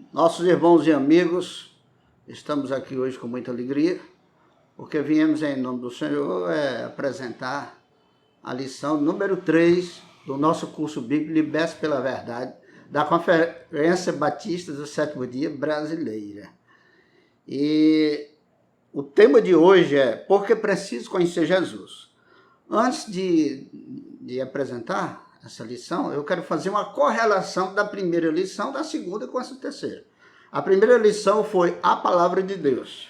Nossos irmãos e amigos, estamos aqui hoje com muita alegria, porque viemos em nome do Senhor apresentar a lição número 3 do nosso curso bíblico Liberte pela Verdade, da Conferência Batista do Sétimo Dia Brasileira. E o tema de hoje é Por que preciso conhecer Jesus? Antes de apresentar essa lição, eu quero fazer uma correlação da primeira lição, da segunda com essa terceira. A primeira lição foi a palavra de Deus.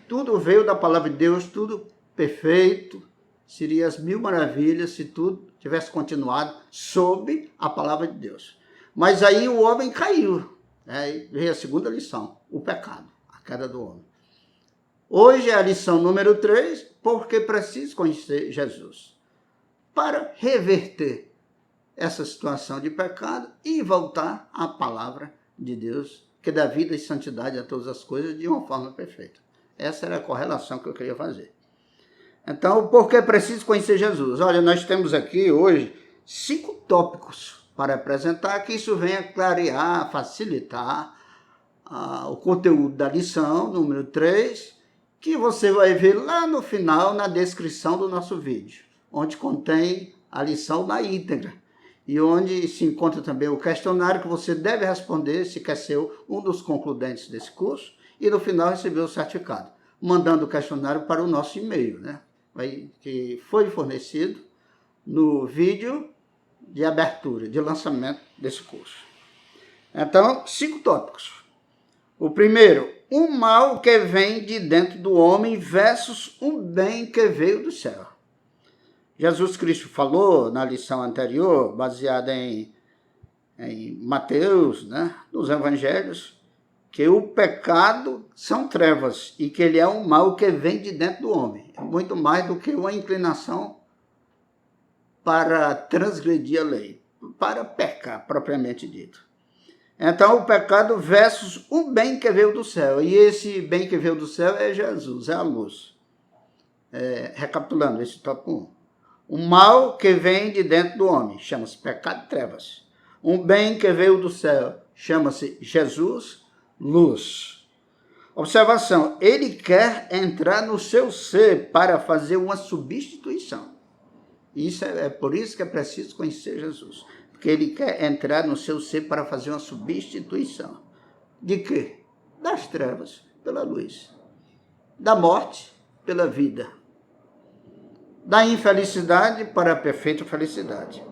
Tudo veio da palavra de Deus, tudo perfeito. Seria as mil maravilhas se tudo tivesse continuado sob a palavra de Deus. Mas aí o homem caiu. Veio a segunda lição, o pecado, a queda do homem. Hoje é a lição número 3, porque preciso conhecer Jesus. Para reverter essa situação de pecado e voltar à palavra de Deus, que dá vida e santidade a todas as coisas de uma forma perfeita. Essa era a correlação que eu queria fazer. Então, por que preciso conhecer Jesus? Olha, nós temos aqui hoje 5 tópicos para apresentar, que isso venha clarear, facilitar o conteúdo da lição número 3, que você vai ver lá no final, na descrição do nosso vídeo, onde contém a lição na íntegra e onde se encontra também o questionário que você deve responder se quer ser um dos concludentes desse curso e no final receber o certificado, mandando o questionário para o nosso e-mail, que foi fornecido no vídeo de abertura, de lançamento desse curso. Então, 5 tópicos. O primeiro, um mal que vem de dentro do homem versus um bem que veio do céu. Jesus Cristo falou na lição anterior, baseada em Mateus, nos evangelhos, que o pecado são trevas e que ele é um mal que vem de dentro do homem. É muito mais do que uma inclinação para transgredir a lei, para pecar, propriamente dito. Então, o pecado versus o bem que veio do céu. E esse bem que veio do céu é Jesus, é a luz. Recapitulando esse tópico 1. O mal que vem de dentro do homem chama-se pecado e trevas. Um bem que veio do céu chama-se Jesus, luz. Observação, ele quer entrar no seu ser para fazer uma substituição. É por isso que é preciso conhecer Jesus. Porque ele quer entrar no seu ser para fazer uma substituição. De quê? Das trevas pela luz. Da morte pela vida. Da infelicidade para a perfeita felicidade.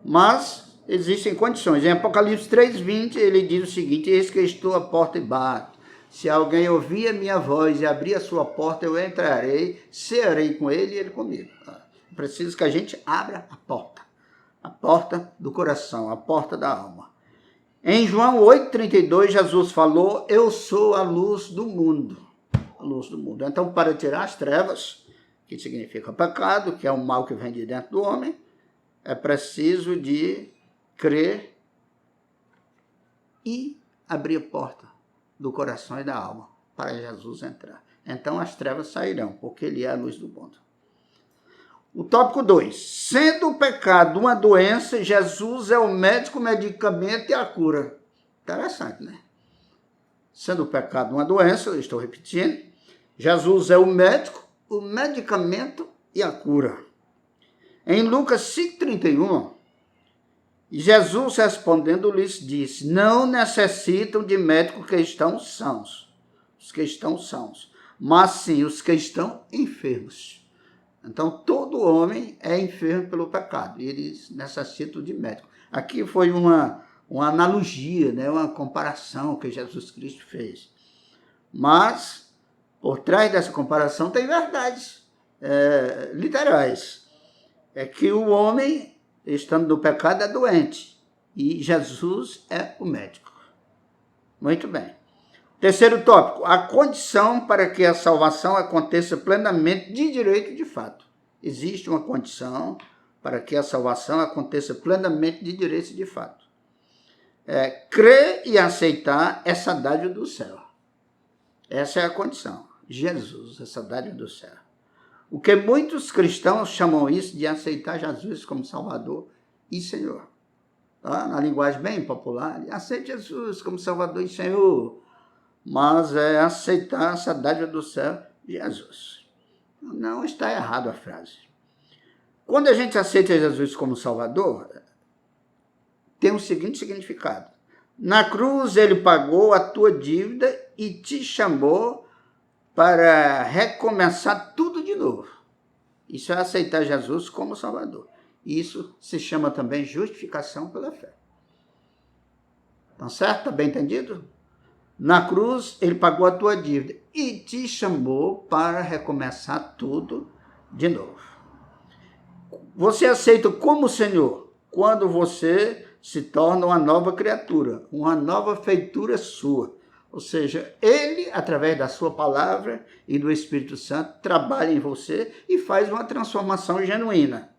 Mas existem condições. Em Apocalipse 3:20 ele diz o seguinte: eis que estou à porta e bato. Se alguém ouvir a minha voz e abrir a sua porta, eu entrarei, cearei com ele e ele comigo. Preciso que a gente abra a porta do coração, a porta da alma. Em João 8:32 Jesus falou: eu sou a luz do mundo. A luz do mundo. Então, para tirar as trevas, que significa pecado, que é um mal que vem de dentro do homem, é preciso de crer e abrir a porta do coração e da alma para Jesus entrar. Então as trevas sairão, porque ele é a luz do mundo. O tópico 2. Sendo o pecado uma doença, Jesus é o médico, o medicamento e a cura. Interessante, né? Sendo o pecado uma doença, eu estou repetindo, Jesus é o médico, o medicamento e a cura. Em Lucas 5:31, Jesus respondendo lhes disse: não necessitam de médicos que estão sãos, os que estão sãos, mas sim os que estão enfermos. Então todo homem é enfermo pelo pecado e eles necessitam de médico. Aqui foi uma analogia, uma comparação que Jesus Cristo fez. Mas por trás dessa comparação tem verdades literais. É que o homem, estando no pecado, é doente. E Jesus é o médico. Muito bem. Terceiro tópico. A condição para que a salvação aconteça plenamente de direito e de fato. Existe uma condição para que a salvação aconteça plenamente de direito e de fato. Crer e aceitar essa dádiva do céu. Essa é a condição. Jesus, essa dádiva do céu. O que muitos cristãos chamam isso de aceitar Jesus como Salvador e Senhor. tá? Na linguagem bem popular, aceite Jesus como Salvador e Senhor, mas é aceitar essa dádiva do céu, Jesus. Não está errado a frase. Quando a gente aceita Jesus como Salvador, tem o seguinte significado. Na cruz ele pagou a tua dívida e te chamou para recomeçar tudo de novo. Isso é aceitar Jesus como Salvador. Isso se chama também justificação pela fé. Tá certo? Tá bem entendido? Na cruz ele pagou a tua dívida e te chamou para recomeçar tudo de novo. Você aceita como Senhor quando você se torna uma nova criatura, uma nova feitura sua. Ou seja, Ele, através da sua palavra e do Espírito Santo, trabalha em você e faz uma transformação genuína.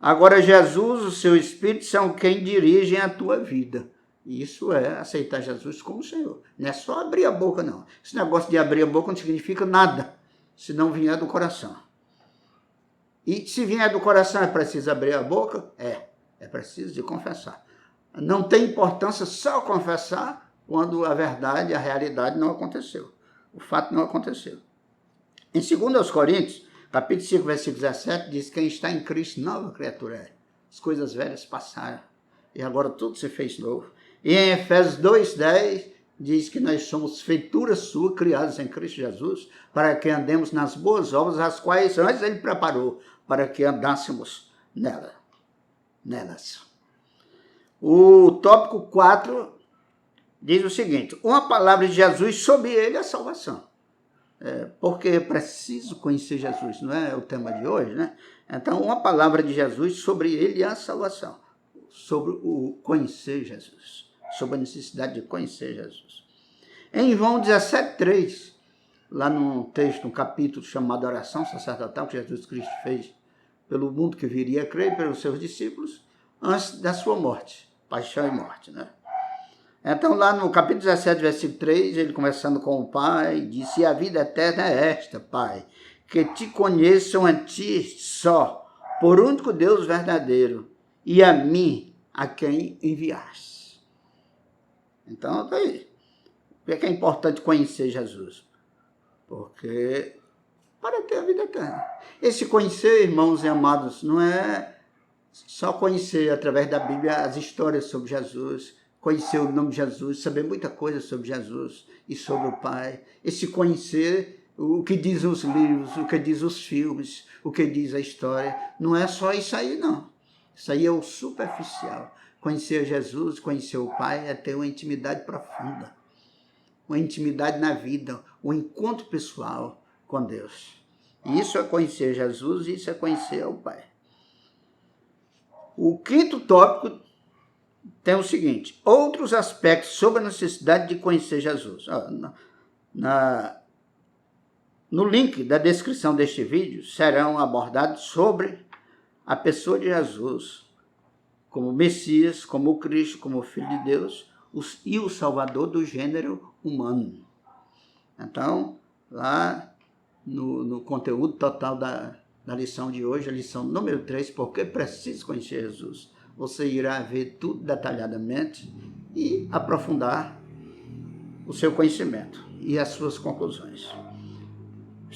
Agora, Jesus, o seu Espírito, são quem dirigem a tua vida. Isso é aceitar Jesus como Senhor. Não é só abrir a boca, não. Esse negócio de abrir a boca não significa nada, se não vier do coração. E se vier do coração, é preciso abrir a boca? É preciso de confessar. Não tem importância só confessar quando a verdade, a realidade não aconteceu. O fato não aconteceu. Em 2 Coríntios, capítulo 5, versículo 17, diz que quem está em Cristo, nova criatura é. As coisas velhas passaram e agora tudo se fez novo. E em Efésios 2:10, diz que nós somos feituras suas, criadas em Cristo Jesus, para que andemos nas boas obras, as quais antes Ele preparou, para que andássemos nelas. O tópico 4 diz o seguinte: uma palavra de Jesus sobre ele é a salvação. Porque é preciso conhecer Jesus, não é o tema de hoje, né? Então, uma palavra de Jesus sobre ele é a salvação, sobre o conhecer Jesus, sobre a necessidade de conhecer Jesus. Em João 17:3, lá num texto, um capítulo chamado Oração Sacerdotal, que Jesus Cristo fez pelo mundo que viria a crer, pelos seus discípulos, antes da sua morte, paixão e morte, né? Então, lá no capítulo 17, versículo 3, ele conversando com o Pai, disse: e a vida eterna é esta, Pai, que te conheçam a ti só, por único Deus verdadeiro, e a mim, a quem enviaste. Então, tá aí. Por que é importante conhecer Jesus? Porque para ter a vida eterna. Esse conhecer, irmãos e amados, não é só conhecer através da Bíblia as histórias sobre Jesus, conhecer o nome de Jesus, saber muita coisa sobre Jesus e sobre o Pai. Esse conhecer o que diz os livros, o que diz os filmes, o que diz a história. Não é só isso aí, não. Isso aí é o superficial. Conhecer Jesus, conhecer o Pai é ter uma intimidade profunda, uma intimidade na vida, um encontro pessoal com Deus. Isso é conhecer Jesus, isso é conhecer o Pai. O quinto tópico tem o seguinte: outros aspectos sobre a necessidade de conhecer Jesus. No link da descrição deste vídeo serão abordados sobre a pessoa de Jesus, como Messias, como o Cristo, como o Filho de Deus e o Salvador do gênero humano. Então, lá no conteúdo total da lição de hoje, a lição número 3, porque preciso conhecer Jesus, você irá ver tudo detalhadamente e aprofundar o seu conhecimento e as suas conclusões.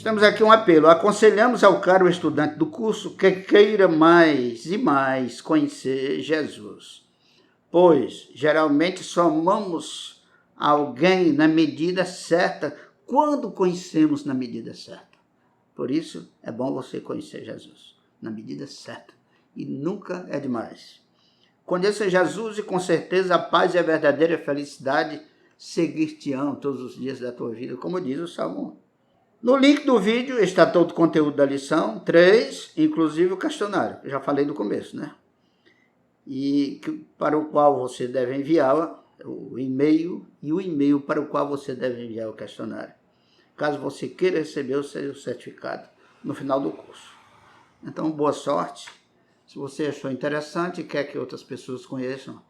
Temos aqui um apelo: aconselhamos ao caro estudante do curso que queira mais e mais conhecer Jesus, pois geralmente só amamos alguém na medida certa quando conhecemos na medida certa. Por isso, é bom você conhecer Jesus na medida certa. E nunca é demais. Conheça Jesus e com certeza a paz e a verdadeira felicidade seguir-te-ão todos os dias da tua vida, como diz o Salmo 1. No link do vídeo está todo o conteúdo da lição 3, inclusive o questionário. Eu já falei no começo, né? E para o qual você deve enviar o e-mail e o e-mail para o qual você deve enviar o questionário, caso você queira receber o seu certificado no final do curso. Então, boa sorte. Se você achou interessante e quer que outras pessoas conheçam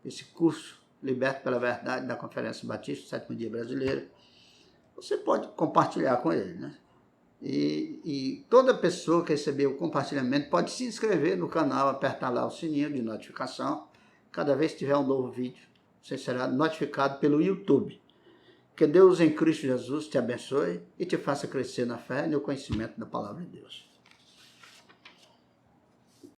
esse curso Liberto pela Verdade da Conferência Batista, Sétimo Dia Brasileiro, você pode compartilhar com ele, né? E toda pessoa que receber o compartilhamento pode se inscrever no canal, apertar lá o sininho de notificação, Cada vez que tiver um novo vídeo, você será notificado pelo YouTube. Que Deus em Cristo Jesus te abençoe e te faça crescer na fé e no conhecimento da palavra de Deus.